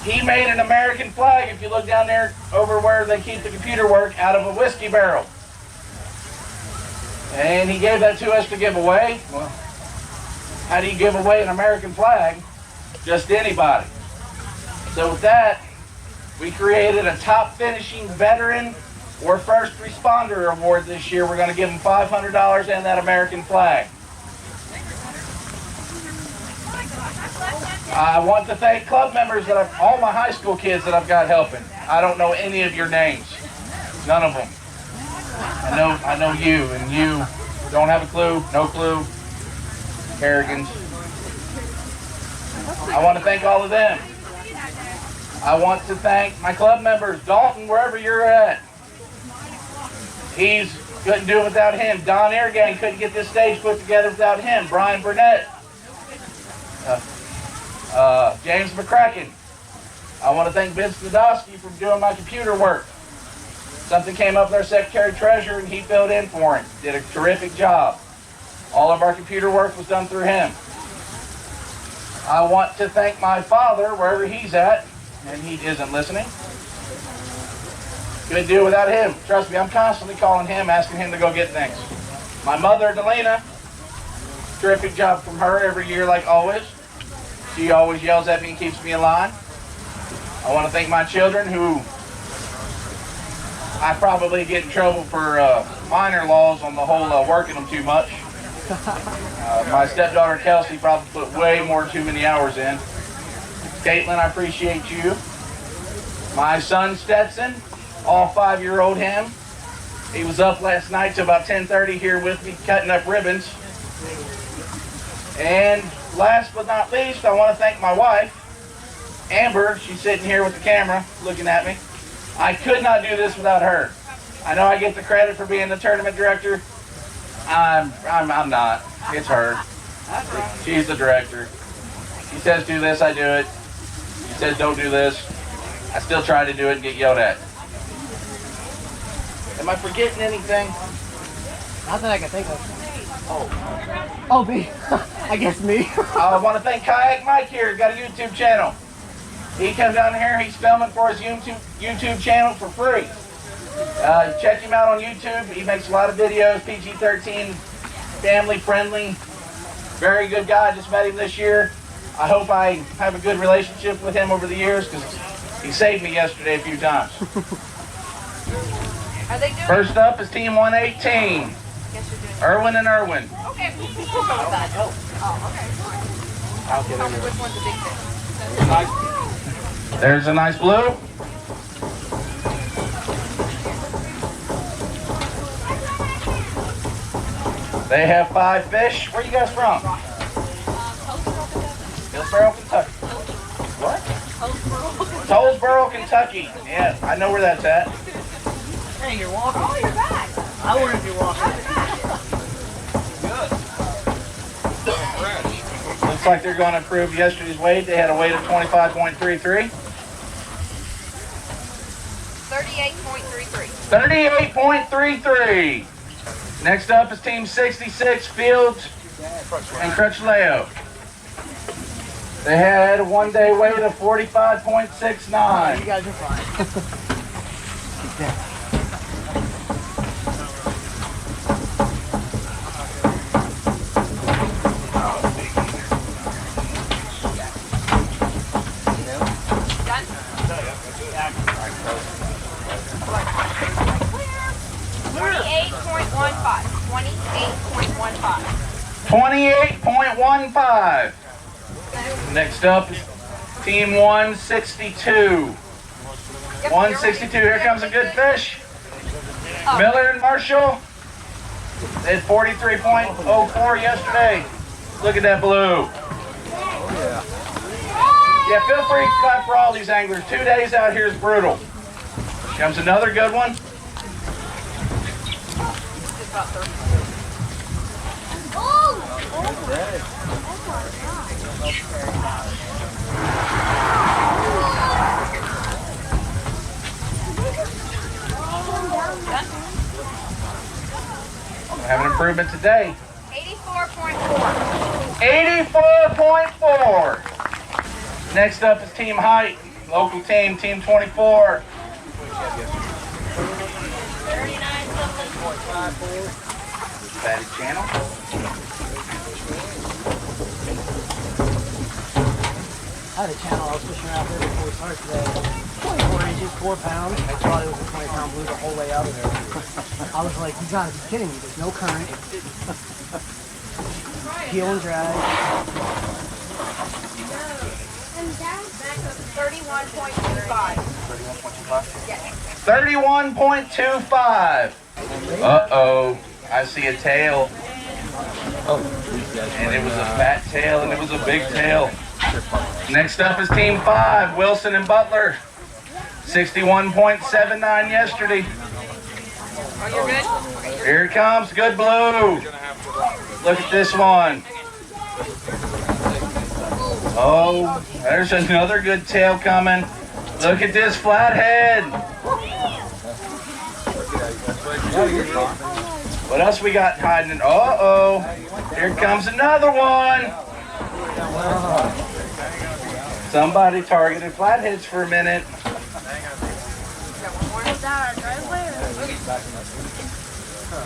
He made an American flag, if you look down there over where they keep the computer work, out of a whiskey barrel. And he gave that to us to give away. Well, how do you give away an American flag? Just to anybody. So with that, we created a top finishing veteran or first responder award this year. We're going to give them $500 and that American flag. I want to thank club members that all my high school kids that I've got helping. I don't know any of your names. None of them. I know you, and you don't have a clue, no clue. Harrigans. I want to thank all of them. I want to thank my club members, Dalton, wherever you're at. He's couldn't do it without him. Don Airgang couldn't get this stage put together without him. Brian Burnett. James McCracken. I want to thank Vince Nadosky for doing my computer work. Something came up with our Secretary Treasurer and he filled in for him. Did a terrific job. All of our computer work was done through him. I want to thank my father, wherever he's at, and he isn't listening. Couldn't do it without him. Trust me, I'm constantly calling him, asking him to go get things. My mother, Delena, terrific job from her every year like always. She always yells at me and keeps me in line. I want to thank my children who I probably get in trouble for minor laws on the whole working them too much. My stepdaughter Kelsey probably put way too many hours in. Caitlin, I appreciate you. My son Stetson, all 5-year-old him. He was up last night till about 10:30 here with me cutting up ribbons. And last but not least, I want to thank my wife, Amber. She's sitting here with the camera looking at me. I could not do this without her. I know I get the credit for being the tournament director. I'm not. It's her. She's the director. She says do this, I do it. She says don't do this. I still try to do it and get yelled at. Am I forgetting anything? Not that I can think of. Oh, me. I guess me. I want to thank Kayak Mike here. He's got a YouTube channel. He comes down here, he's filming for his YouTube channel for free. Check him out on YouTube. He makes a lot of videos, PG-13, family friendly. Very good guy. Just met him this year. I hope I have a good relationship with him over the years because he saved me yesterday a few times. Are they doing? First up is Team 118. Irwin and Irwin. Okay. Oh, okay. I'll get Tell me it. which one's the big fish. There's a nice blue. They have 5 fish. Where are you guys from? Hillsboro, Kentucky. What? Tollsboro, Kentucky. Yeah, I know where that's at. Hey, you're walking. Oh, you're back. I wouldn't be walking. Looks like they're going to improve yesterday's weight. They had a weight of 25.33. 38.33. 38.33. Next up is Team 66, Fields and Crutchleo. They had a one-day weight of 45.69. You guys are fine. $28.15. Next up is Team 162. 162, here comes a good fish. Miller and Marshall. They had 43.04 yesterday. Look at that blue. Yeah, feel free to clap for all these anglers. 2 days out here is brutal. Comes another good one. Have an improvement today. 84.4. 84.4. Next up is Team Height. local team, team 24. Fatty channel. I had a channel I was fishing out there before we started today. 24 inches, 4 pounds. I thought it was a 20-pound blue the whole way out there. I was like, you gotta be kidding me. There's no current. Peel and drag. 31.25. 31.25. Uh-oh. I see a tail. And it was a fat tail and it was a big tail. Next up is Team 5, Wilson and Butler. 61.79 yesterday. Oh, you're good? Okay, you're Here it comes, good blue. Look at this one. Oh, there's another good tail coming. Look at this flathead. What else we got hiding in? Uh-oh. Here comes another one. Somebody targeted flatheads for a minute.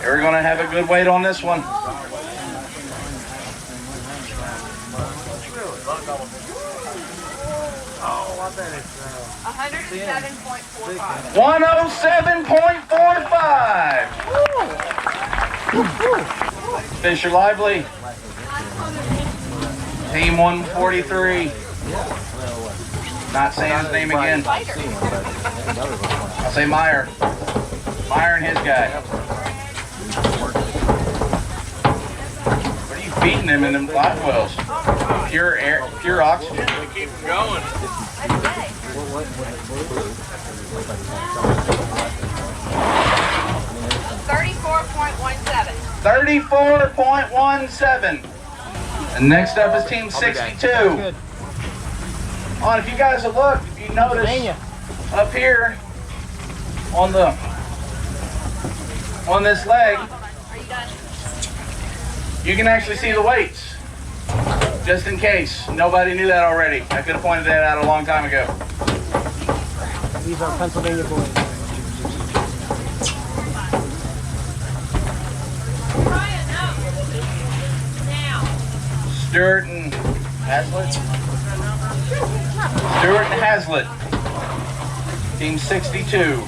We're gonna have a good weight on this one. 107.45. 107.45. Fish are lively. Team 143. Not saying his name again. I'll say Meyer. Meyer and his guy. What are you feeding him in them live wells? Pure air, pure oxygen. Keep them going. 34.17. 34.17. And next up is Team 62. If you guys have looked, if you notice up here on this leg, Are you done? you can actually see the weights. Just in case nobody knew that already. I could have pointed that out a long time ago. These are Pennsylvania boys. Stewart and Hazlitt. Stewart and Hazlitt. Team 62.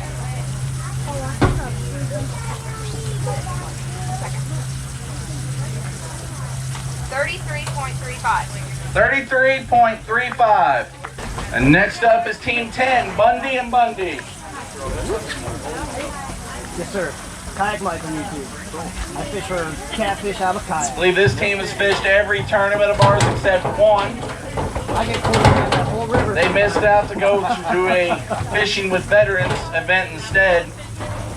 $33.35. And next up is Team 10, Bundy and Bundy. Yes, sir. Kayak Mike on YouTube. I fish for catfish out of a I kayak. believe this team has fished every tournament of ours except one. I get pulled around that whole river. They missed out to go to a Fishing with Veterans event instead.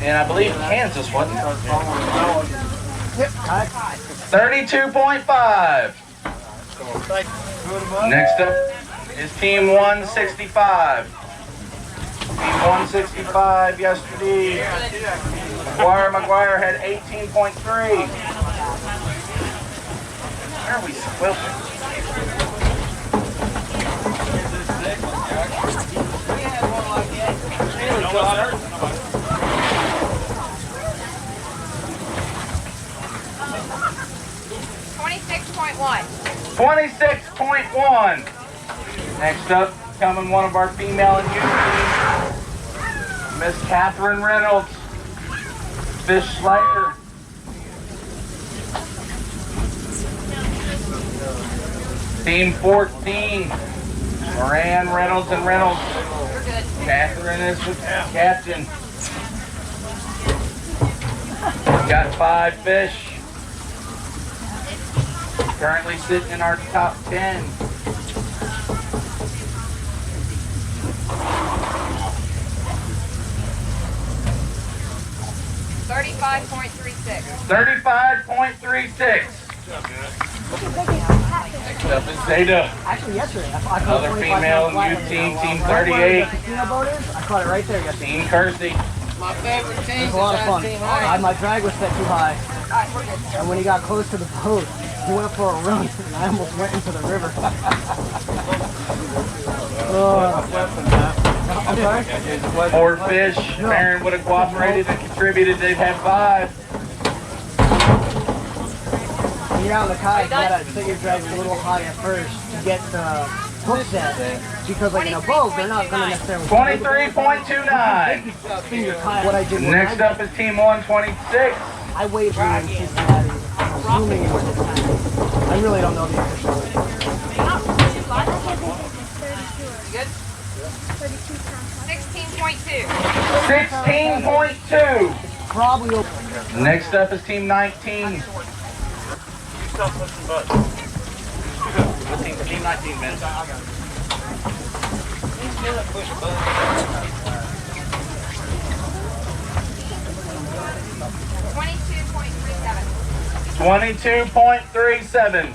And I believe Kansas, wasn't it? Yep, kayak. 32.5. Next up is Team 165. Team 165 yesterday. McGuire had 18.3. Where are we squelching? $26.1. 26.1. Next up, coming one of our female and youth teams, Miss Catherine Reynolds, Fish Slayer. Team 14, Moran, Reynolds, and Reynolds. You're good. Catherine is the captain. Got 5 fish. Currently sitting in our top 10. $35.36. 35.36. Next up is Zeta. Actually, yesterday, I caught Another 25 female pound flathead. youth team, Team Right where 38. the casino boat is, I caught it right there yesterday. Team Kersey. My favorite It team was a lot of fun. My drag was set too high. Alright, we're good. And when he got close to the boat, he went for a run, and I almost went into the river. Oh. sorry? 4 fish. Aaron would have cooperated and contributed. They'd have 5. When you're out in the kayak, you gotta set your drag a little higher first to get the hook set. Because like in a boat, they're not gonna necessarily 23.29. spin your kayak. What I did was Next up is Team 126. I weighed her in Cincinnati. I'm assuming it was the time. I really don't know the official weight. Good? 16.2. 16.2. Probably over. Next up is Team 19. Team 19 minutes. 22.37.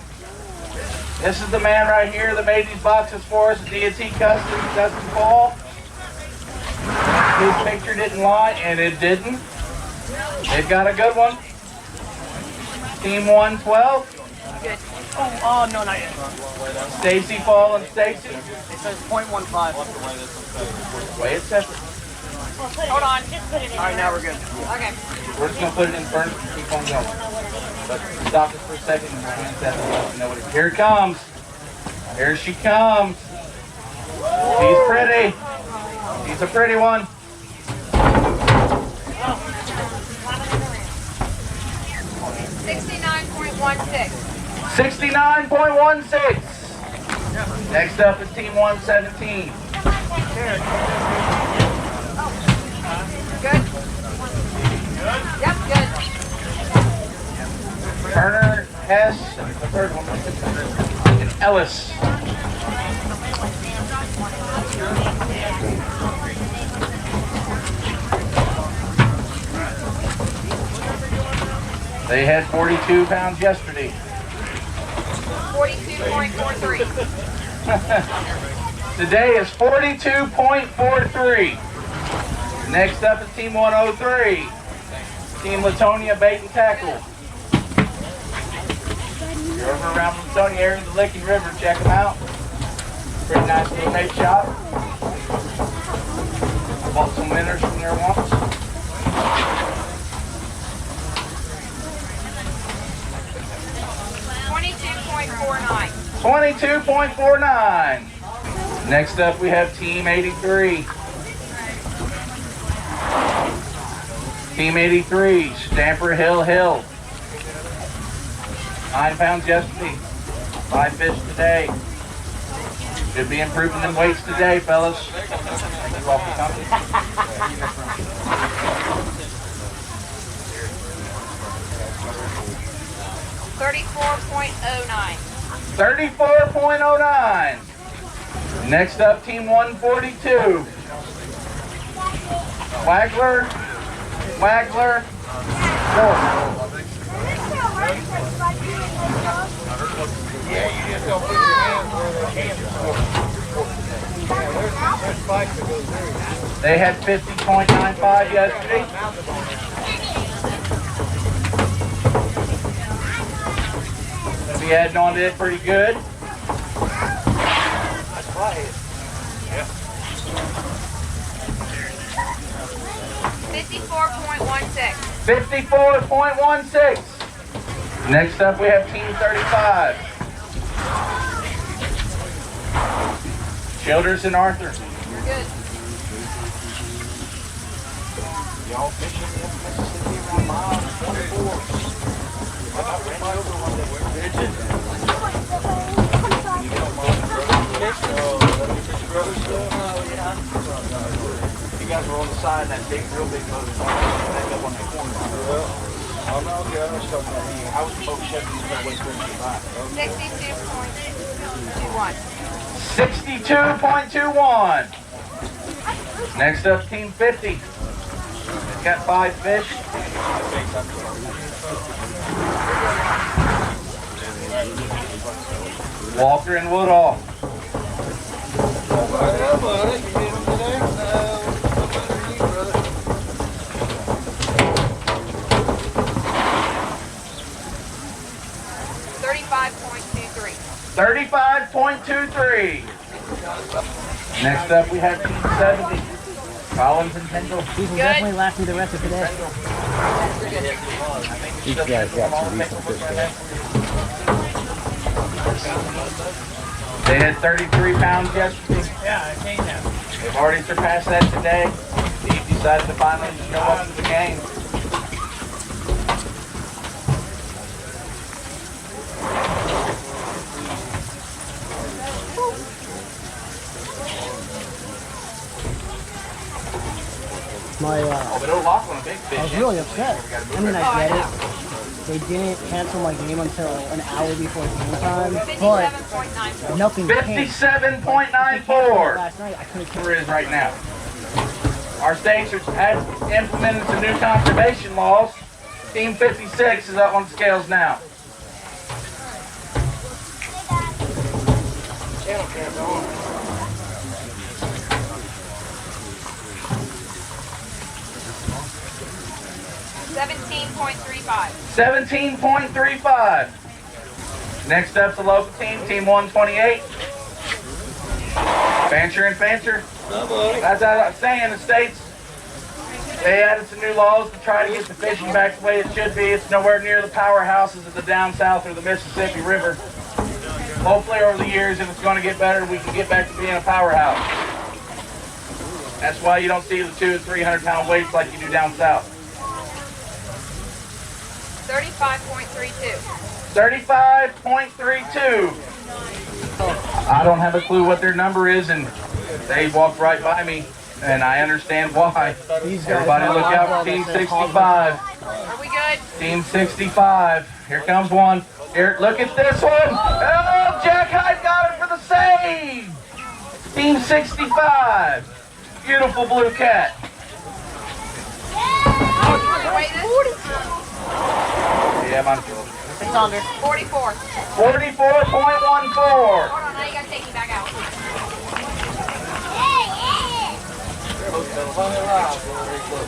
This is the man right here that made these boxes for us, D&T Customs, Dustin Paul. His picture didn't lie, and it didn't. They've got a good one. Team 112. Good. Oh, no, not yet. Stacy Paul and Stacy. It says 0.15. Wait, it's separate. Hold on. Alright, now we're good. Okay. We're just gonna put it in front and keep on going. But stop this for a second and we'll hand that to you know what it is. Here it comes. Here she comes. She's pretty. She's a pretty one. 69.16. 69.16. Next up is Team 117. Good? Yep, good. Turner, Hess, the third one, and Ellis. They had 42 pounds yesterday. 42.43. Today is 42.43. Next up is Team 103. Team Latonia Bait and Tackle. If you're over around Latonia area in the Licking River, check them out. Pretty nice little bait shop. Bought some winners from there once. $22.49. Next up we have Team 83. Team 83, Stamper Hill. 9 pounds yesterday, 5 fish today. Should be improving them weights today, fellas. Thank you all for coming. 34.09. 34.09. Next up, Team 142. Wagler. They had 50.95 yesterday. Gonna be adding on to it pretty good. That's right. 54.16. 54.16. Next up we have Team 35. Childers and Arthur. You're good. Y'all fishing in Mississippi around mile 24. I got ran over one day. Where did you? You guys were on the side and that big, real big boat back up on that corner. I was the boat shoving you that way for me by. 62.21. 62.21. Next up, Team 50. It's got 5 fish. Walker and Woodall. Yeah, buddy. You need them today? $35.23. 35.23. Next up, we have Team 70. Collins and Kendall. These will definitely last me the rest of today. These guys got some decent fish today. They had 33 pounds yesterday. Yeah, I came now. They've already surpassed that today. Steve decided to finally show up to the game. But it'll lock on a big fish. I was really upset. I mean, I get it. They didn't cancel my game until an hour before game time, but 57.94. nothing changed. 57.94 Last night, I couldn't where it is right now. Our states has implemented some new conservation laws. Team 56 is up on scales now. $17.35. 17.35. Next up's the local team, Team 128. Fancher and Fancher. As I was saying, the states, they added some new laws to try to get the fishing back the way it should be. It's nowhere near the powerhouses of the down south or the Mississippi River. Hopefully over the years, if it's going to get better, we can get back to being a powerhouse. That's why you don't see the 200 and 300 pound weights like you do down south. 35.32. 35.32. I don't have a clue what their number is, and they walked right by me, and I understand why. Everybody look out for Team 65. Are we good? Team 65. Here comes one. Here, look at this one. Oh, Jack Hyde got it for the save. Team 65. Beautiful blue cat. Oh, you want to weigh this? Yeah, man. 44. 44.14. Hold on, now you gotta take me back out.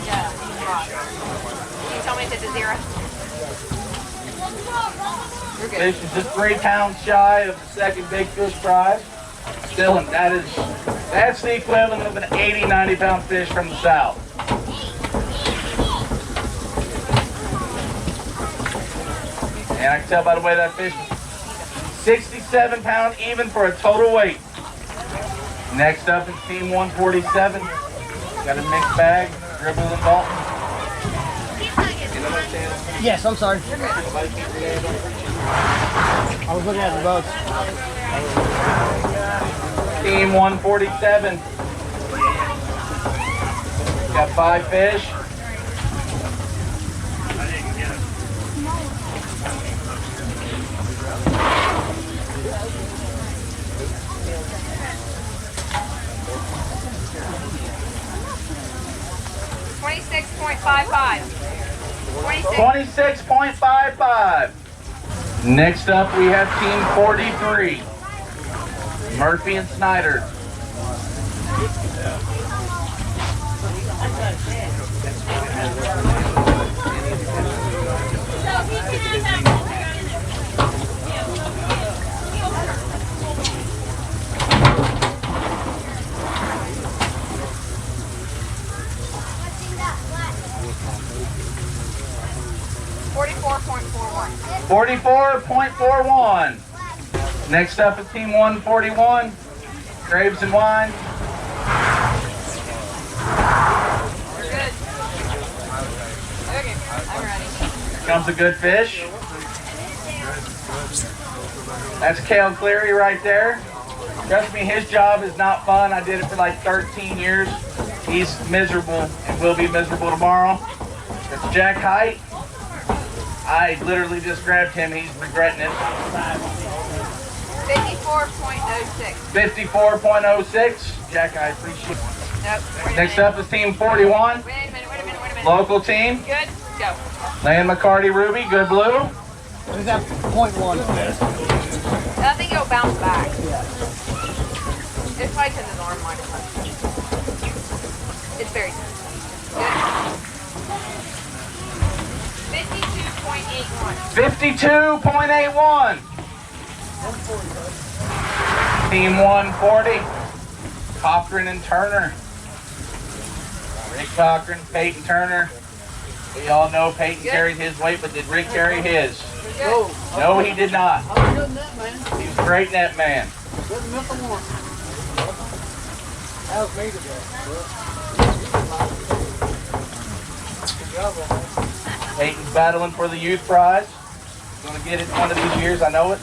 Yeah, right. Can you tell me if it's a 0? You're good. Fish is just 3 pounds shy of the second big fish prize. Still, that's the equivalent of an 80, 90 pound fish from the south. And I can tell by the way that fish is 67 pounds even for a total weight. Next up is Team 147. Got a mixed bag, Dribble and Dalton. Yes, I'm sorry. I was looking at the boats. Team 147. Got 5 fish. $26.55. 26.55. Next up, we have Team 43. Murphy and Snyder. $44.41. Next up is Team 141. Graves and Wine. You're good. Okay, I'm ready. Here comes a good fish. That's Cale Cleary right there. Trust me, his job is not fun. I did it for like 13 years. He's miserable and will be miserable tomorrow. It's Jack Height. I literally just grabbed him. He's regretting it. 54.06. 54.06. Jack, I appreciate it. Nope. Next up is Team 41. Wait a minute. Local team. Good, go. Land McCarty Ruby, good blue. Who's that? .1. I think it'll bounce back. It's probably because his arm line is up. It's very good. Good. 52.81. Team 140. Cochran and Turner. Rick Cochran, Peyton Turner. We all know Peyton carried his weight, but did Rick carry his? Good. No, he did not. I was good in that, man. He's a great net man. Couldn't miss a one. That was me today. Good job, man. Peyton's battling for the youth prize. He's gonna get it one of these years, I know it.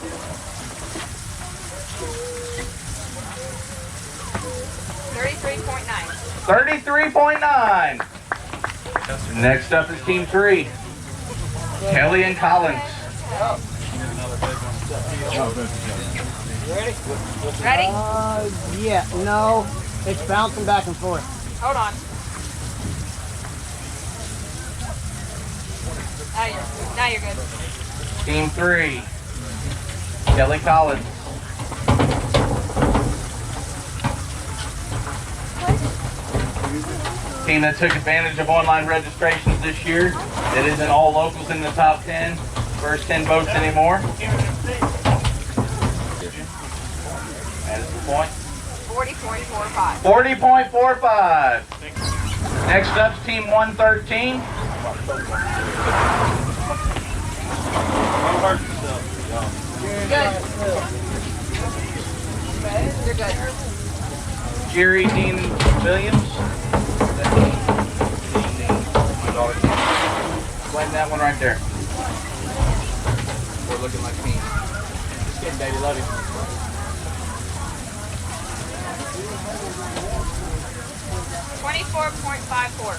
33.9. 33.9. Next up is Team 3. Kelly and Collins. Ready? Yeah, no. It's bouncing back and forth. Hold on. Now you're good. Team 3. Kelly Collins. Team that took advantage of online registrations this year. That isn't all locals in the top 10, first 10 votes anymore. That is the point. 40.45. 40.45. Next up is Team 113. Good. You're good. Jerry Dean Williams. Blame that one right there. We're looking like me. Just kidding, baby. Love you. 24.54.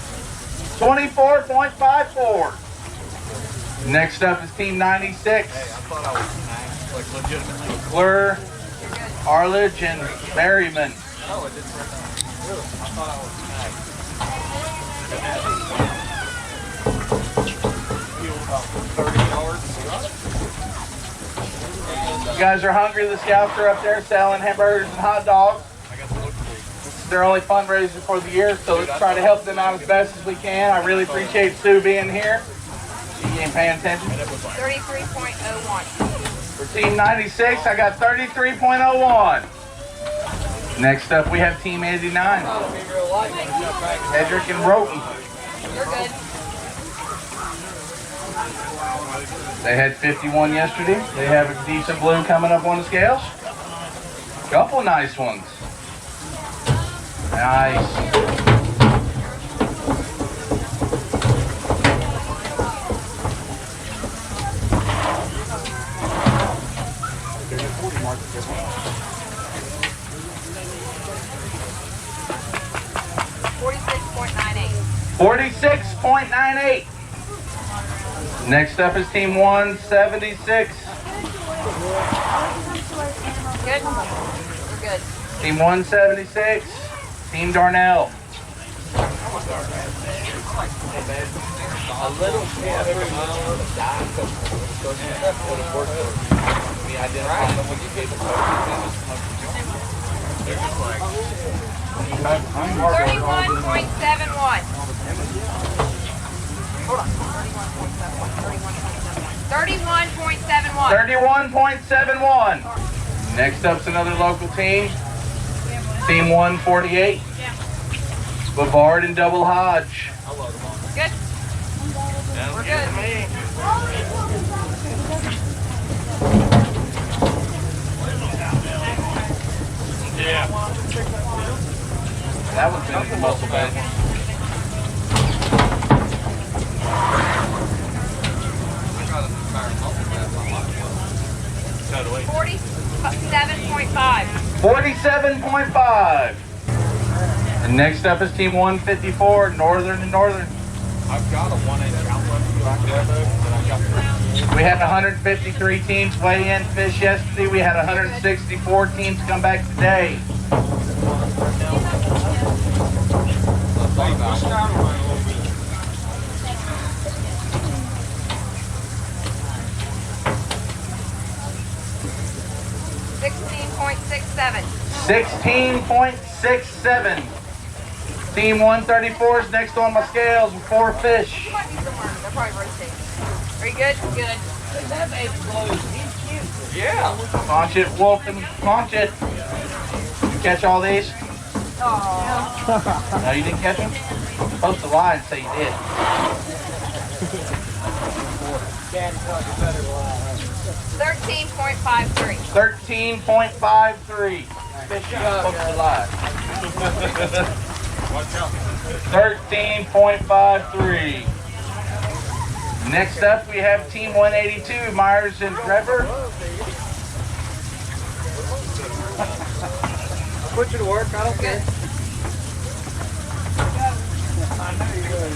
24.54. Next up is Team 96. McClure, Arledge, and Merriman. You guys are hungry. The scouts are up there selling hamburgers and hot dogs. This is their only fundraiser for the year, so let's try to help them out as best as we can. I really appreciate Sue being here. She ain't paying attention. 33.01. For Team 96, I got 33.01. Next up, we have Team 89. Hedrick and Roten. You're good. They had 51 yesterday. They have a decent blue coming up on the scales. Couple nice ones. Nice. $46.98. Next up is Team 176. Good. We're good. Team 176. Team Darnell. $31.71. Hold on. 31.71. 31.71. Next up's another local team. Team 148. Bavard and Double Hodge. Good. We're good. Yeah. That one's been a muscle bag. 47.5. 47.5. And next up is Team 154, Northern and Northern. I've got a 1-inch outlet that I've got. We had 153 teams weigh in fish yesterday. We had 164 teams come back today. $16.67. 16.67. Team 134 is next on my scales with 4 fish. You might be somewhere. They're probably rotating. Are you good? Good. That baby close. He's cute. Yeah. Launch it, Wolfen. Launch it. You catch all these? Aww. No, you didn't catch them? You're supposed to lie and say you did. Daddy thought you better lie. 13.53. 13.53. Fish, you're supposed to lie. Watch out. 13.53. Next up, we have Team 182, Myers and Trevor. Put you to work, I don't care. I know you're going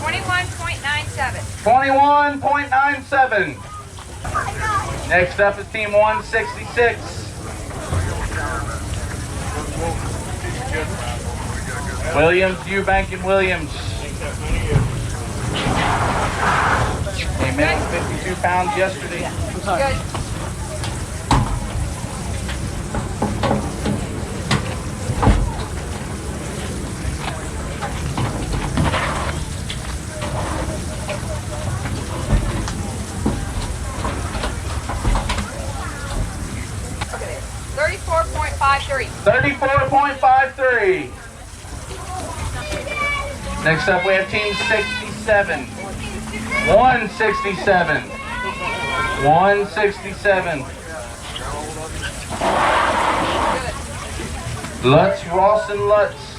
$21.97. 21.97. Next up is Team 166. Williams, Eubank, and Williams. Came in at 52 pounds yesterday. Good. Okay. 34.53. 34.53. Next up, we have Team 67. 167. 167. Lutz, Ross, and Lutz.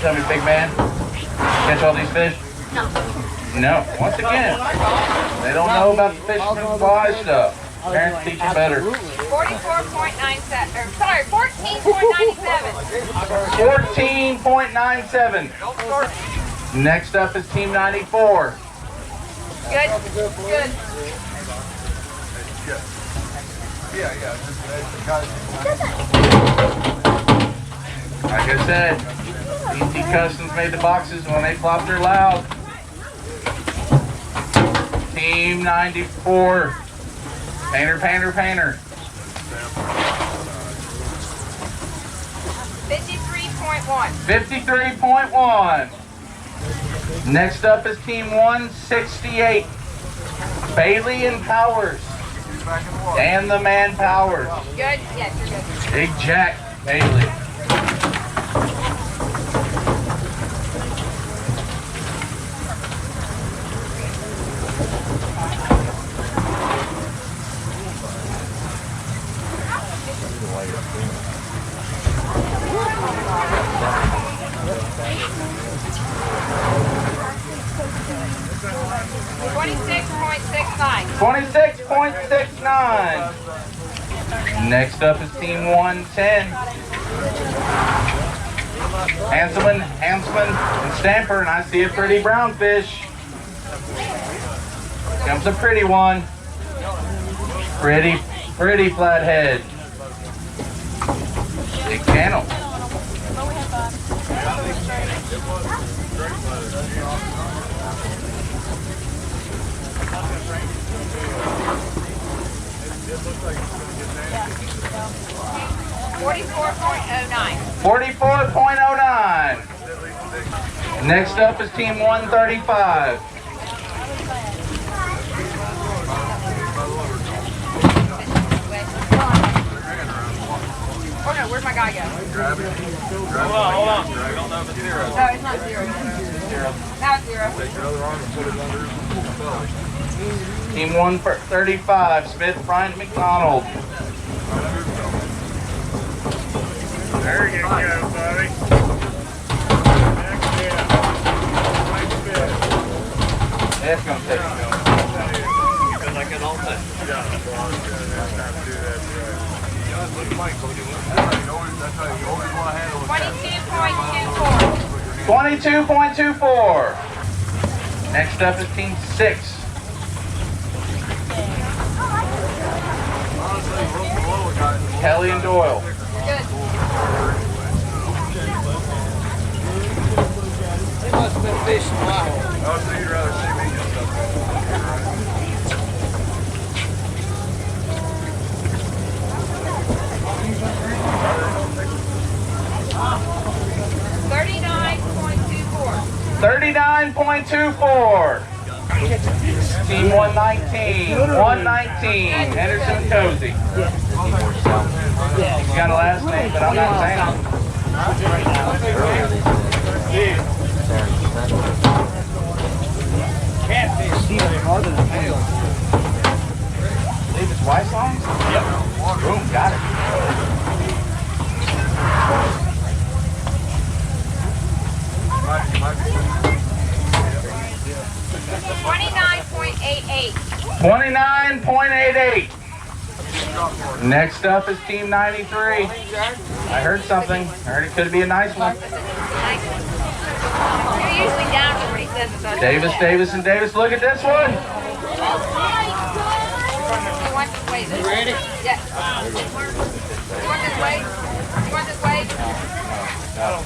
Tell me, big man. Catch all these fish? No. Once again, they don't know about the fisherman's fly stuff. Parents teach them better. 44.97. Or, sorry, 14.97. 14.97. Next up is Team 94. Good. Good. Like I said, ET Customs made the boxes when they flopped her loud. Team 94. Painter, painter, painter. 53.1. 53.1. Next up is Team 168. Bailey and Powers. And the man Powers. Good. Yes, you're good. Big Jack Bailey. $26.69. 26.69. Next up is Team 110. Hanselman, and Stamper, and I see a pretty brown fish. Comes a pretty one. Pretty flathead. Big channel. $44.09. 44.09. Next up is Team 135. Oh no, where's my guy go? Hold on. I don't know if it's zero. No, it's not zero. Now it's zero. Take your other arm and put it under his belly. Team 135, Smith, Bryant, McDonald. There you go, buddy. That's going to take it. Because I can all that. Yeah, that's how you always want to handle it. 22.24. 22.24. Next up is Team 6. Kelly and Doyle. Good. They must have been fishing wild. Oh, so you'd rather see me get stuff. 39.24. 39.24. Team 119. 119. Henderson Cozy. He's got a last name, but I'm not saying it. Leave his wife's on? Yep. Boom, got it. 29.88. 29.88. Next up is Team 93. I heard something. I heard it could be a nice one. You're usually down for when he says it's Davis, Davis, and Davis. Look at this one. You want this way? You ready? Yeah. You want this way? You want this way? Go.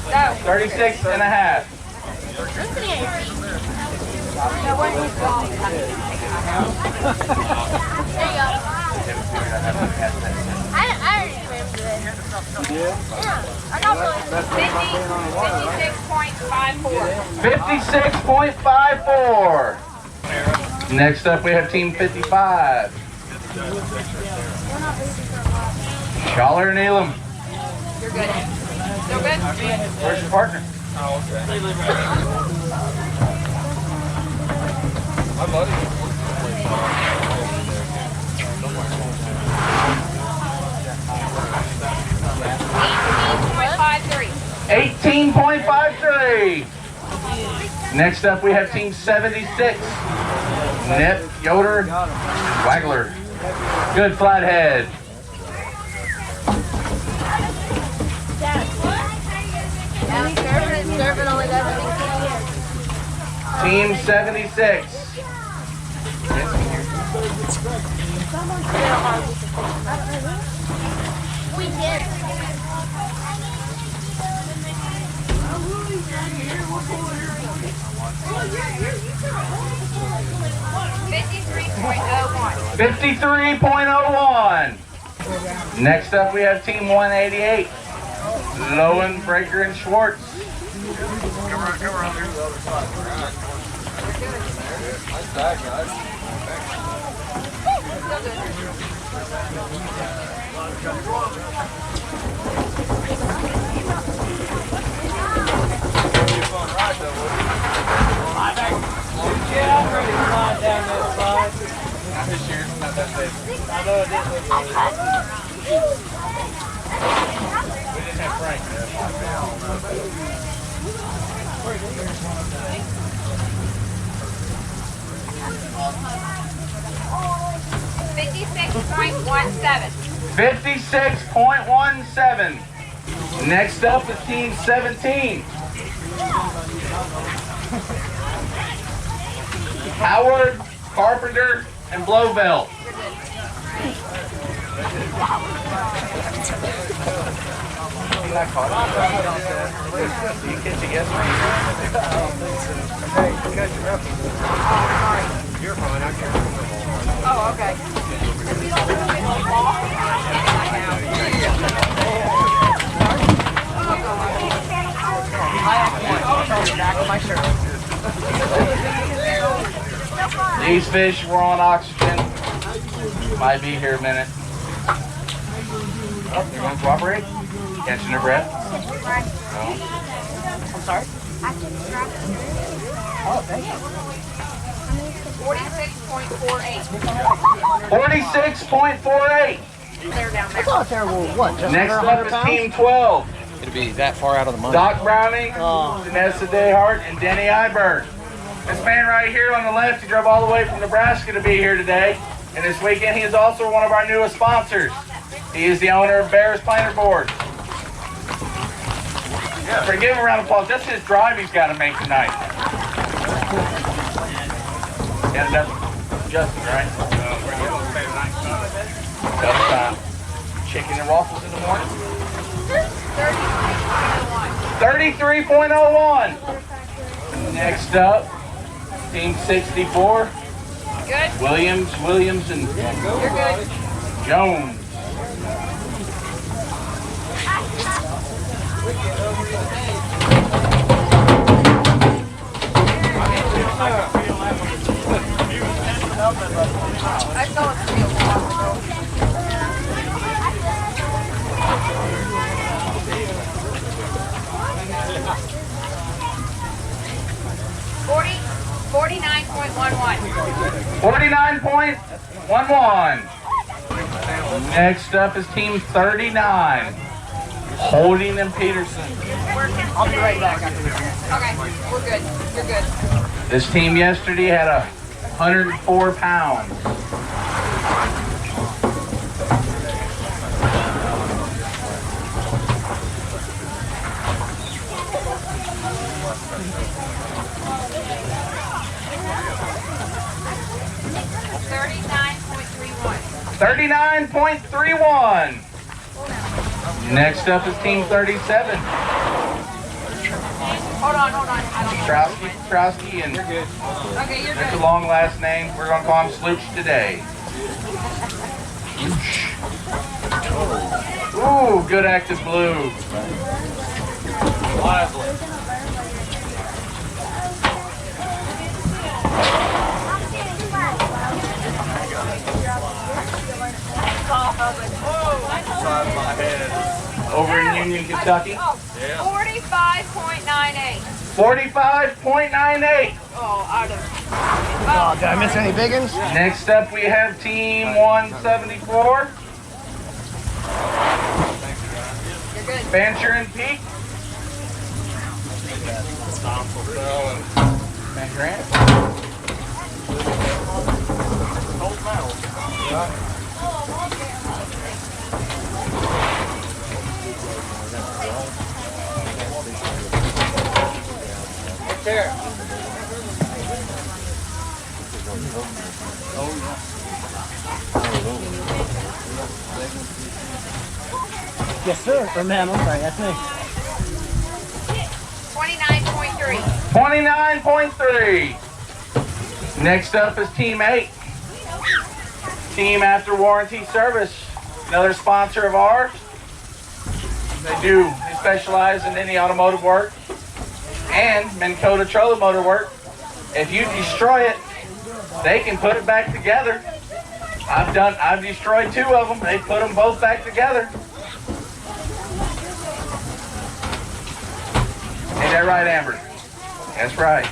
36 and a half. No, what is wrong? I already remember this. Yeah. I got 56.54. 56.54. Next up, we have Team 55. Schaller and Elam. You're good. Still good? Where's your partner? My buddy. 18.53. Next up, we have Team 76. Nip, Yoder, Wagler. Good flathead. Surfing only does Team 76. We did. 53.01. Next up, we have Team 188. Lowen, Breaker, and Schwartz. Nice bag, guys. 56.17. 56.17. Next up is Team 17. Howard, Carpenter, and Blowbelt. Oh, okay. These fish were on oxygen. Might be here a minute. Oh, they're going to cooperate? Catching their breath? No. I'm sorry? Oh, thank you. 46.48. 46.48. They're down I there. thought there were what? Just Next under up 100 is pounds? Team 12. It'll be that far out of the money. Doc Browning, Oh. Vanessa Dehart, and Denny Iberg. This man right here on the left, he drove all the way from Nebraska to be here today. And this weekend, he is also one of our newest sponsors. He is the owner of Bears Planer Board. For give him a round of applause. That's his drive he's got to make tonight. Ended up Justin, right? Just, chicken and waffles in the morning. 33.01. Next up, Team 64. Good. Williams, and You're good. Jones. I saw it steal a while ago. 49.11. Next up is team 39. Holding and Peterson. I'll be right back after this. Okay, we're good. You're good. This team yesterday had 104 pounds. $39.31. Next up is team 37. Hold on. I don't know. Strowski, and Okay, you're that's a good. long last name. We're gonna call him Slooch today. Ooh, good active blue. Side of my head. Over in Union, Kentucky. 45.98. 45.98. Oh, out of. Oh, did I miss any big ones? Next up, we have team 174. You're good. Bancher and Peak. Van Grant. Here. Yes, sir. Or ma'am, I'm sorry, that's me. 29.3. 29.3. Next up is Team 8. Team After Warranty Service. Another sponsor of ours. They specialize in any automotive work and Minn Kota trolling motor work. If you destroy it, they can put it back together. I've destroyed 2 of them. They put them both back together. Ain't that right, Amber? That's right.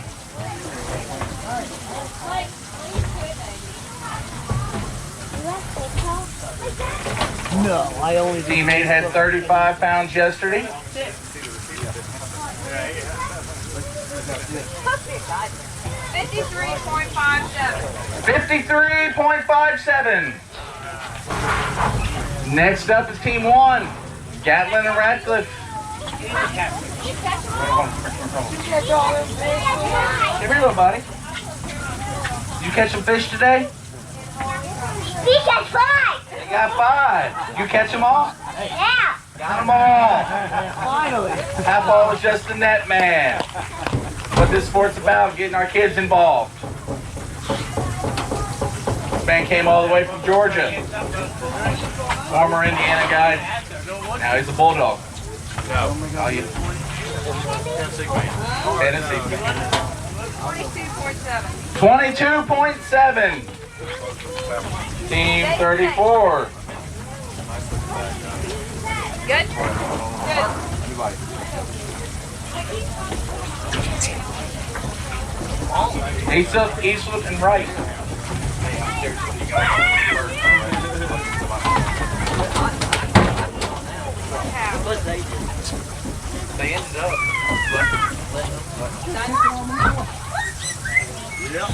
No, I only do. Team 8 had 35 pounds yesterday. 53.57. Next up is Team 1, Gatlin and Radcliffe. Come here, little buddy. You catch some fish today? We catch 5. You got 5. You catch them all? Yeah. Got them all. Finally. Half-ball was just the net man. What this sport's about, getting our kids involved. This man came all the way from Georgia. Former Indiana guy. Now he's a Bulldog. No. Oh, you, Tennessee. 22.7. 22.7. Team 34. Good? Good. Eastwood and Wright. They ended up. Yeah.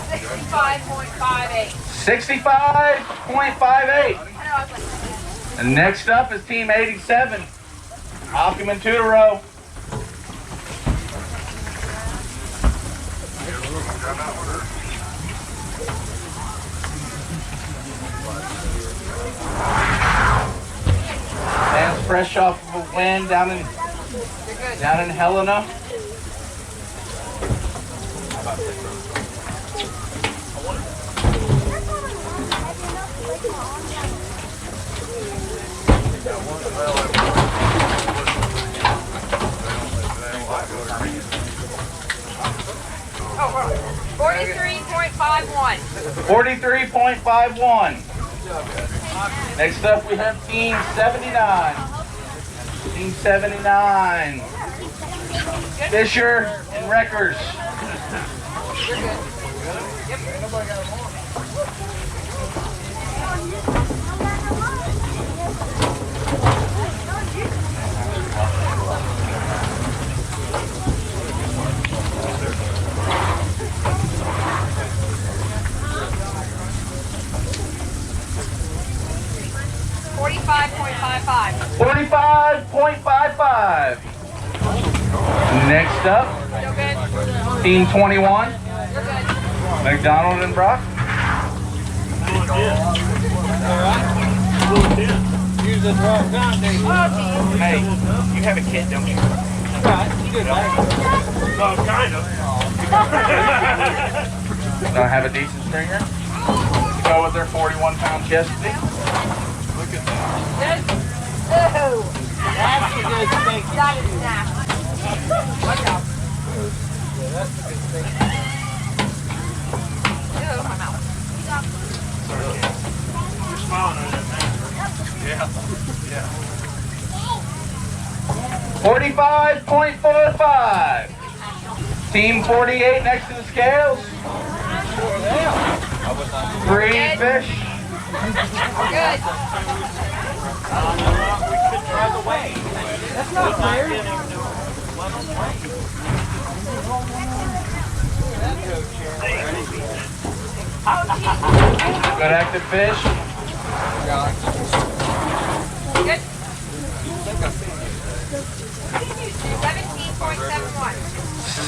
65.58. 65.58. And next up is Team 87. Malcolm and Tutoro. Man's fresh off of a win down in Helena. 43.51. 43.51. Next up, we have Team 79. Team 79. Fisher and Wreckers. You're good. Yep. 45.55. 45.55. Next up, Still good? Team 21. You're good. McDonald and Brock. Use the wrong time, Dave. Oh, geez. Hey, you have a kid, don't you? Right, you good, man. Well, kind of. Don't have a decent stringer? To go with their 41-pound Chesapeake. Look at that. Good. Oh, That's a good thing. that is nasty. Good job. Ew, my mouth. You're smiling at it, man. Yeah. Yeah. 45.45. Team 48 next to the scales. 3 fish. Good. We could try the way. That's not fair. Good active fish. Good.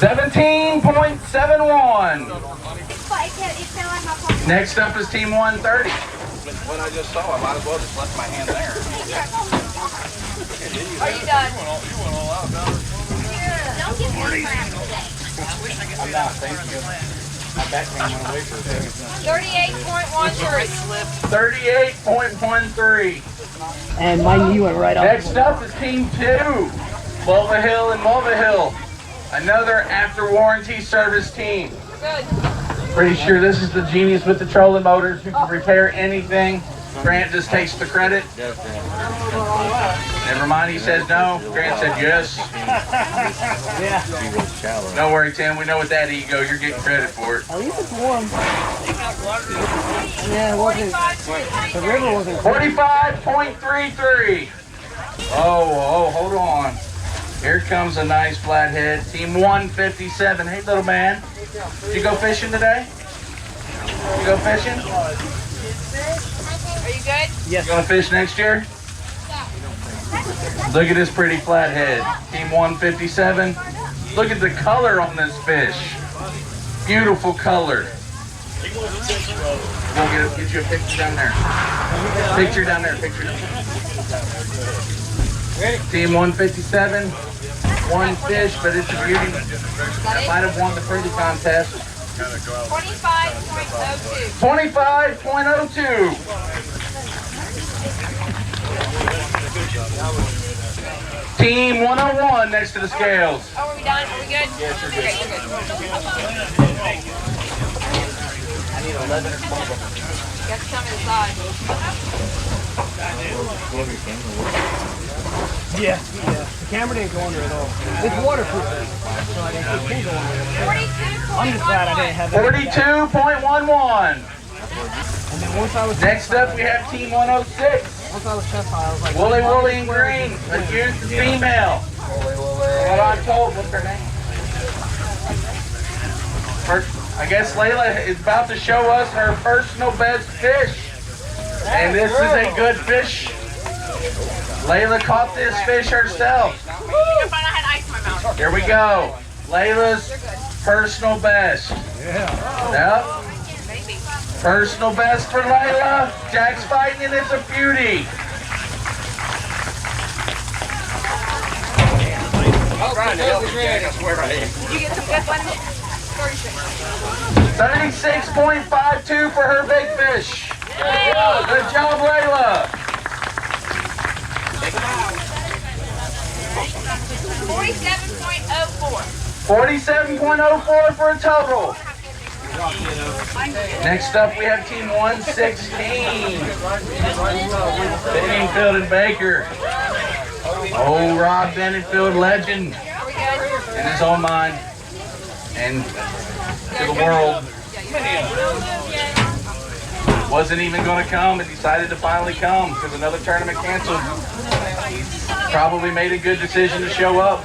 17.71. 17.71. But it fell out my pocket. Next up is Team 130. What I just saw, I might as well just left my hand there. Are you done? Don't give me crap. I'm not, thank you. My back pain went away for a second. 38.13. 38.13. And my knee went right off. Next up is Team 2. Mulva Hill and Mulva Hill. Another after warranty service team. Good. Pretty sure this is the genius with the trolling motors who can repair anything. Grant just takes the credit. Never mind, he says no. Grant said yes. Don't worry, Tim. We know with that ego, you're getting credit for it. At least it's warm. Yeah, it wasn't. The river wasn't. 45.33. Oh, hold on. Here comes a nice flathead. Team 157. Hey, little man. Did you go fishing today? You go fishing? Are you good? You gonna fish next year? Look at this pretty flathead. Team 157. Look at the color on this fish. Beautiful color. We'll get you a picture down there. Picture down there. Picture down there. Team 157. One fish, but it's a beauty. Might have won the pretty contest. 25.02. 25.02. Team 101 next to the scales. Oh, are we done? Are we good? Yes, you're good. Okay, you're good. I need 11 or 12 of them. You have to tell me the size. Yeah. The camera didn't go under at all. It's waterproof, so I didn't think it can go under. 42.11. I'm just glad I didn't have it. 42.11. And then once I was Next up, we have Team 106. once I was chest high, I was like, Wooly Wooly and Green. Let's use the female. What I'm told, what's her name? I guess Layla is about to show us her personal best fish. And this is a good fish. Layla caught this fish herself. I had ice in my mouth. Here we go. Layla's personal best. Yep. Maybe. Personal best for Layla. Jack's fighting and it's a beauty. Trying to help you, Jack, I swear I am. Did you get some good ones? 36.52 for her big fish. Good job, Layla. 47.04. 47.04 for a total. Next up, we have team 116. Benningfield and Baker. Oh, Rob Benningfield, legend in his own mind and to the world. Wasn't even going to come and decided to finally come because another tournament canceled. Probably made a good decision to show up.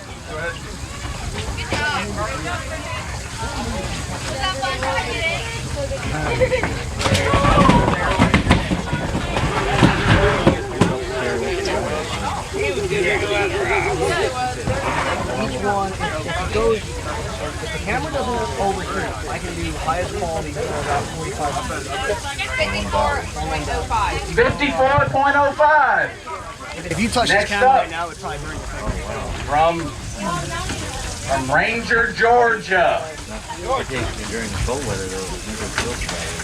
Each one, if the camera doesn't overheat, I can do highest quality for about 45 minutes. 54.05. 54.05. If you touch Next this camera up. right now, it's probably burning your finger. From Ranger, Georgia. During the cold weather, though, it never feels bad.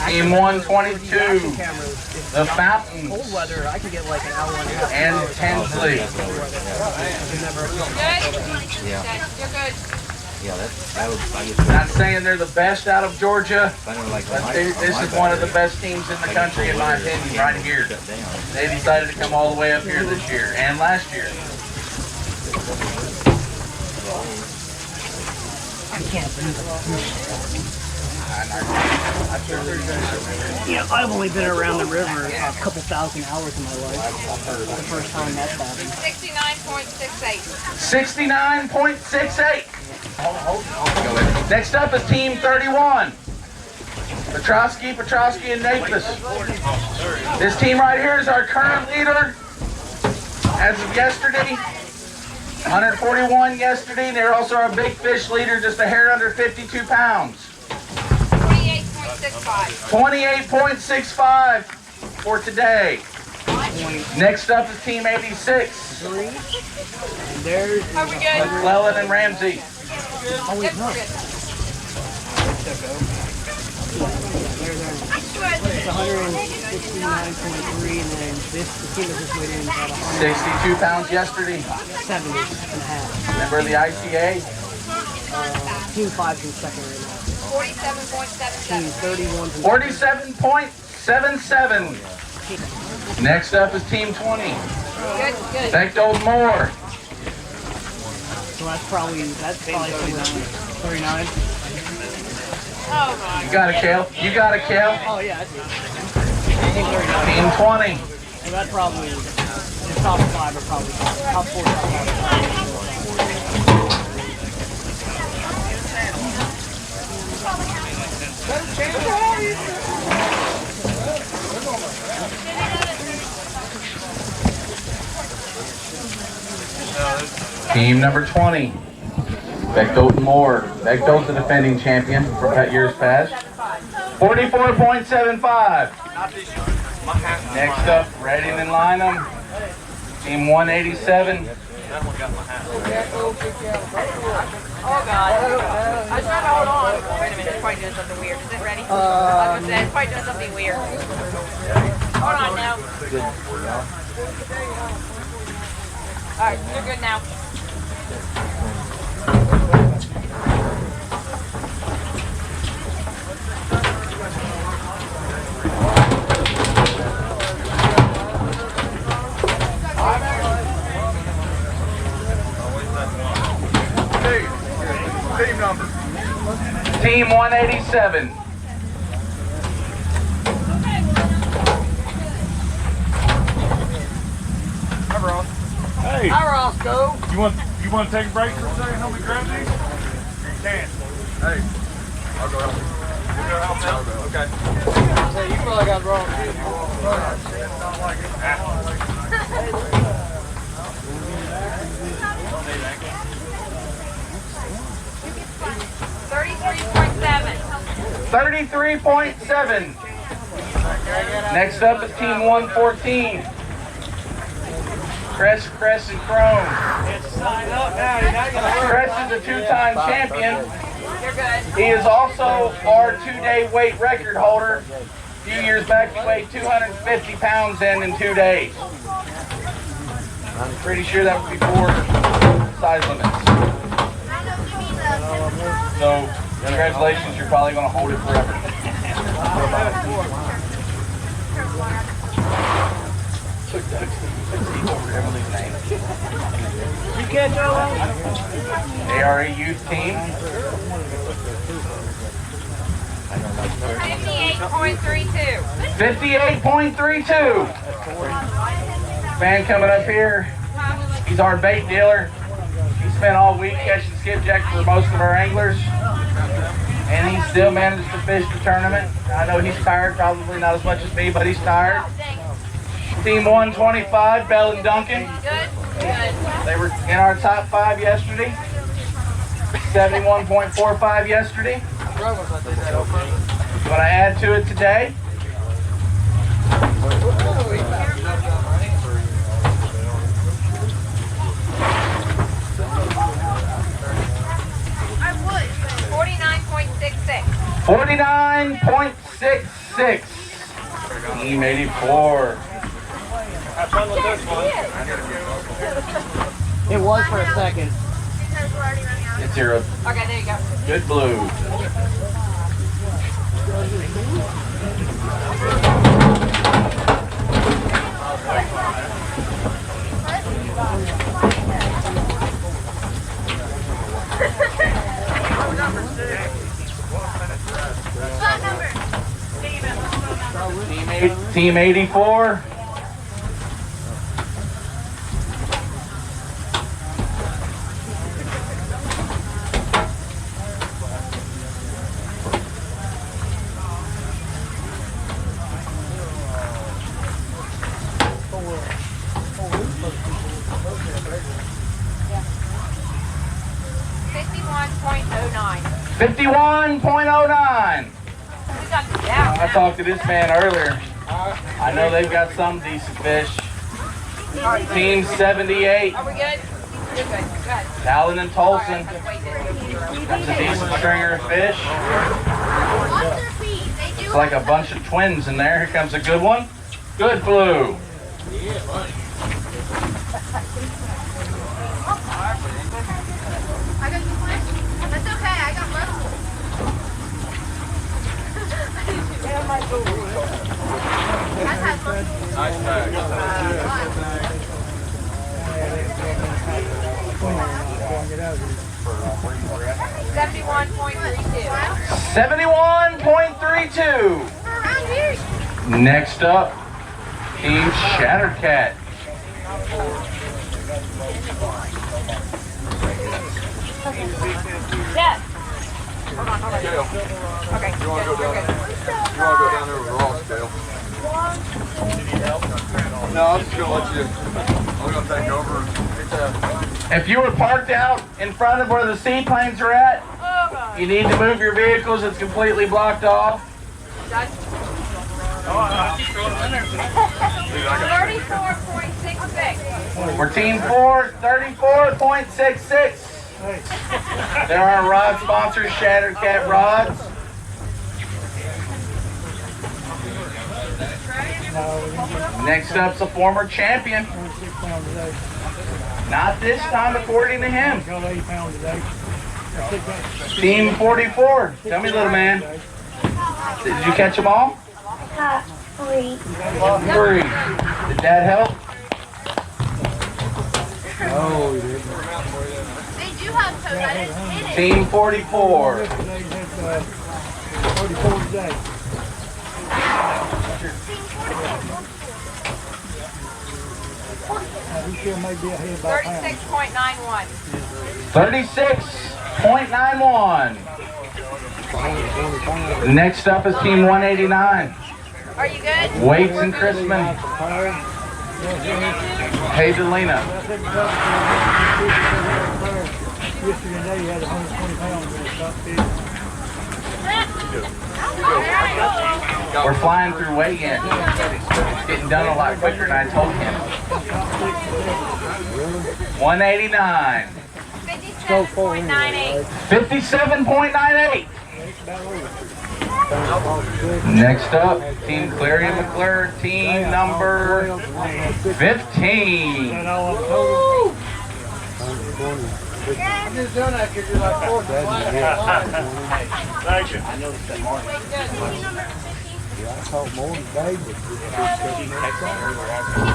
Team 122, Action cameras, if the cold Fountains, weather, I can get like an hour and a half. and Tinsley. Good? Yeah. You're good. Yeah, that would, I would, Not saying they're the best out of Georgia, if I know, like, but on my- this on my is one of the battery, best teams in the country, in my opinion, right here. shut down. They decided to come all the way up here this year and last year. I can't believe it. Yeah, I've only been around the river a couple thousand hours in my life. The first time that's happened. 69.68. 69.68. Next up is Team 31. Petrosky, and Naples. This team right here is our current leader as of yesterday. 141 yesterday. They're also our big fish leader, just a hair under 52 pounds. 28.65. 28.65 for today. Next up is Team 86. And there's Are we good? McClellan and Ramsey. oh wait, no. Good. It's 169.3, and then the team that just went in at 62 pounds yesterday. 170 and a half. Remember the ICA? Team 5's in second right now. 47.77. Team 31's in 47.77. Next up is Team 20. Good, good. Bechtold Moore. So that's probably 39. Oh my. You got it, Kale. You got it, Kale. Oh yeah, I see. Team 39. Team 20. So that's probably the top 5 are probably top 4, top 5. Team number 20. Bechtold Moore. Bechtold's the defending champion for years past. 44.75. Next up, Redding and Lynham. Team 187. Oh god. I was trying to hold on. Wait a minute, it's probably doing something weird. Is it ready? Like I said, it's probably doing something weird. Hold on now. Alright, you're good now. Team number. Team 187. Hi, Ross. Hey, Hi Roscoe. you want to take a break for a second? Help me grab these? You can. Hey, I'll go help you. You go help now? Okay. Hey, you probably got wrong $33.7. 33.7. Next up is Team 114. Cress, and Crone. Cress is a two-time champion. You're good. He is also our 2-day weight record holder. A few years back, he weighed 250 pounds in 2 days. I'm pretty sure that was before size limits. So, congratulations, you're probably going to hold it forever. You catch all of them? They are a youth team. 58.32. 58.32. Man coming up here. He's our bait dealer. He spent all week catching skipjack for most of our anglers. And he still managed to fish the tournament. I know he's tired, probably not as much as me, but he's tired. Team 125, Bell and Duncan. Good. Good. They were in our top 5 yesterday. 71.45 yesterday. What I add to it today. I would. 49.66. 49.66. Team 84. Have fun with this one. It was for a second. Because we're already running out. It's zero. Okay, there you go. Good blue. Phone number. Team 84. $51.09. We got this down. I talked to this man earlier. I know they've got some decent fish. Team 78, Are we good? You're good. Good. Allen and Tolson. Let's wait this. That's a decent stringer of fish. What's their fees? They do It's like a bunch of twins in there. Here comes a good one. Good blue. I got you one. That's okay. I got multiple. I've had multiple. Nice bag. $71.32. 71.32. Around here. Next up, Team Shattered Cat. Yes. Hold on. Okay. You want to go down there? Good. You want to go down there with the raw scale? No, I'm just going to let you. I'm going to take over. If you were parked out in front of where the seaplanes are at, Oh, God. you need to move your vehicles. It's completely blocked off. Done. 34.66. For Team 4, 34.66. There are rod sponsors, Shattered Cat Rods. Next up's a former champion. Not this time, according to him. Team 44. Tell me, little man. Did you catch them all? Three. 3. Did that help? They do have toes. I didn't hit it. Team 44. He sure may be ahead by a pound. 36.91. 36.91. Next up is Team 189. Are you good? Waits and Chrisman. Hey, Delina. Yesterday he had 120 pounds in his top fish. We're flying through weigh-in. It's getting done a lot quicker than I told him. 189. 57.98. 57.98. Next up, Team Clary and McClure, team number 15. I'm just doing that because you're like fourth and Thank you. I noticed that morning. I caught more today, but She texted me, we were asking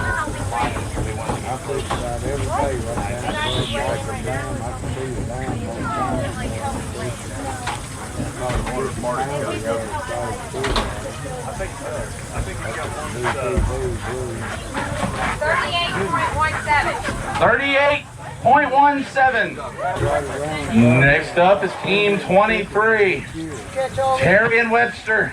why they wanted to I fish about every day right now. Like a dime, I can be a dime all the time. I think we got one that's 38.17. 38.17. Next up is Team 23. Terry and Webster.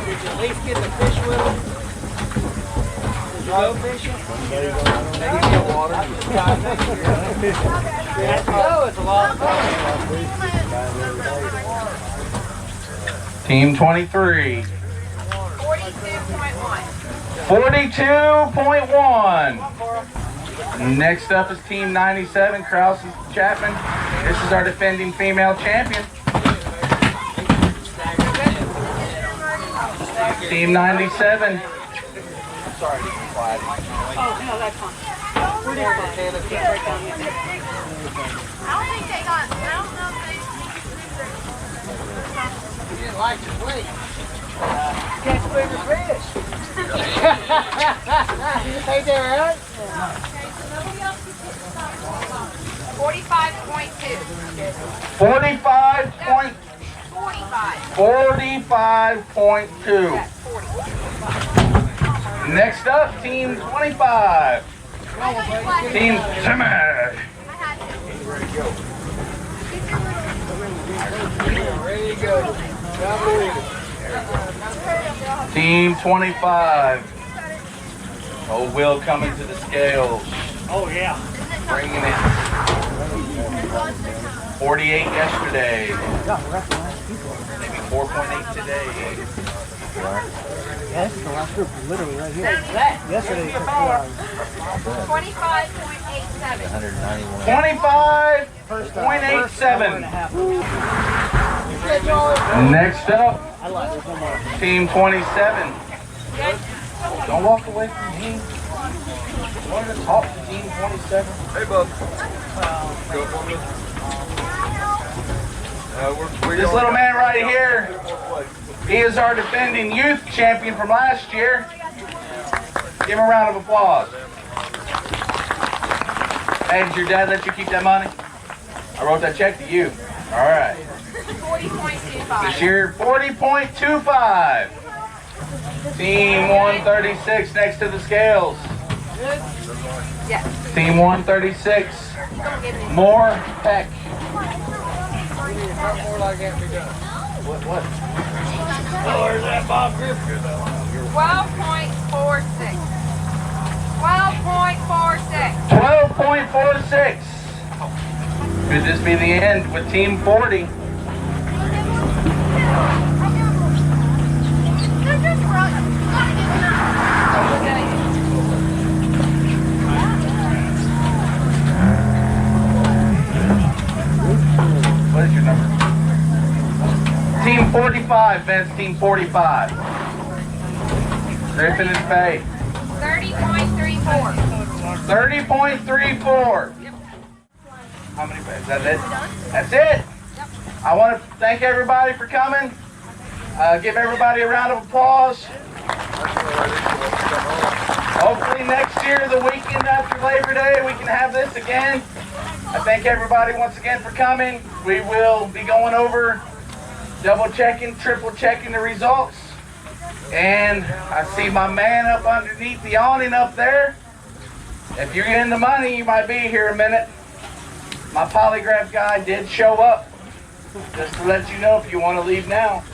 Did you at least get the fish with them? Did you go fishing? No, it's a lot of fun. Team 23. 42.1. 42.1. Next up is Team 97, Krause and Chapman. This is our defending female champion. Team 97. Sorry to be quiet. Oh, no, that's fine. I don't think they got, I don't know if You didn't like to play. Catch bigger fish. Ain't that right? 45.2. 45. 45. 45.2. That's 40. Next up, Team 25. Team Timmy. Ready to go. Team 25. Oh, Will coming to the scales. Oh, yeah. Bringing it. 48 yesterday. Maybe 4.8 today. Yeah, this is the last group, literally right here. Yesterday it took 4 hours. 25.87. 25.87. Next up, Team 27. Don't walk away from me. Want to talk to Team 27? Hey, bub. This little man right here, he is our defending youth champion from last year. Give him a round of applause. Hey, did your dad let you keep that money? I wrote that check to you. All right. 40.25. This year, 40.25. Team 136 next to the scales. Yes. Team 136, more Peck. What? Oh, there's that Bob Griffin. 12.46. 12.46. 12.46. Could this be the end with Team 40? What is your number? Team 45, Vince, Team 45. Griffin and Faye. 30.34. 30.34. How many bags? Is that it? That's it. I want to thank everybody for coming. Give everybody a round of applause. Hopefully next year, the weekend after Labor Day, we can have this again. I thank everybody once again for coming. We will be going over, double checking, triple checking the results. And I see my man up underneath the awning up there. If you're in the money, you might be here a minute. My polygraph guy did show up. Just to let you know if you want to leave now.